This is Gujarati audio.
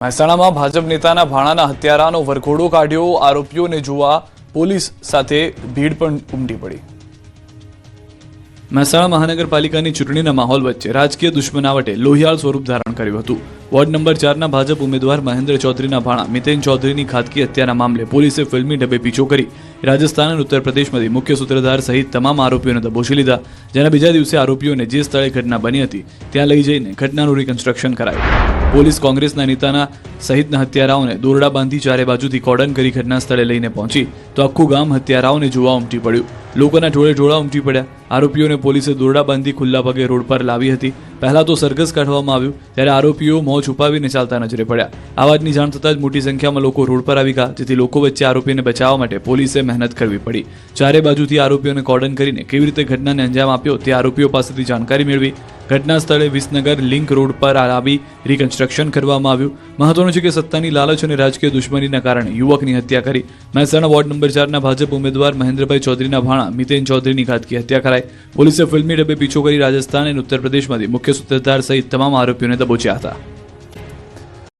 મહેસાણામાં ભાજપ નેતાના ભાણાના હત્યારાનો વરઘોડો કાઢ્યો। આરોપીઓને જોવા પોલીસ સાથે ભીડ પણ ઉમટી પડી। મહેસાણા મહાનગરપાલિકાની ચૂંટણીના માહોલ વચ્ચે રાજકીય દુશ્મનાવટે લોહિયાળ સ્વરૂપ ધારણ કર્યું હતું। વોર્ડ નંબર 4ના ભાજપ ઉમેદવાર મહેન્દ્ર ચૌધરીના ભાણા મિતેન ચૌધરીની ખાતકી હત્યાના મામલે પોલીસે ફિલ્મી ઢબે પીછો કરી રાજસ્થાન અને ઉત્તર પ્રદેશમાંથી મુખ્ય સૂત્રધાર સહિત તમામ આરોપીઓને દબોચી લીધા। જેના બીજા દિવસે આરોપીઓને જે સ્થળે ઘટના બની હતી ત્યાં લઈ જઈને ઘટનાનું રિકન્સ્ટ્રક્શન કરાયું। પોલીસ કોંગ્રેસના નેતાના સહિતના હત્યારાઓને દોરડા બાંધી ચારે બાજુથી કોર્ડન કરી ઘટના સ્થળે લઈને પહોંચી તો આખું ગામ હત્યારાઓને જોવા ઉમટી પડ્યું। લોકોના ટોળે ટોળા ઉમટી પડ્યા। આરોપીઓને પોલીસે દોરડા બાંધી ખુલ્લા પગે રોડ પર લાવી હતી। પહેલા તો સરઘસ કાઢવામાં આવ્યું ત્યારે આરોપીઓ મોં છુપાવીને ચાલતા નજરે પડ્યા। આ વાતની જાણ થતાં જ મોટી સંખ્યામાં લોકો રોડ પર આવી ગયા, જેથી લોકો વચ્ચે આરોપીને બચાવવા માટે પોલીસે મહેનત કરવી પડી। ચારે બાજુથી આરોપીઓને કોર્ડન કરીને કેવી રીતે ઘટનાને અંજામ આપ્યો તે આરોપીઓ પાસેથી જાણકારી મેળવી ઘટના સ્થળે વિસનગર લિંક રોડ પર આવી રિકન્સ્ટ્રક્શન કરવામાં આવ્યું। મહત્વનું છે કે સત્તાની લાલચ અને રાજકીય દુશ્મનીના કારણે યુવકની હત્યા કરી મહેસાણા વોર્ડ નંબર 4ના ભાજપ ઉમેદવાર મહેન્દ્રભાઈ ચૌધરીના ભાણા મિતેન ચૌધરીની ખાતકી હત્યા કરાઈ। પોલીસે ફિલ્મી ઢબે પીછો કરી રાજસ્થાન અને ઉત્તર પ્રદેશમાંથી મુખ્ય સૂત્રધાર સહિત તમામ આરોપીઓને દબોચ્યા હતા।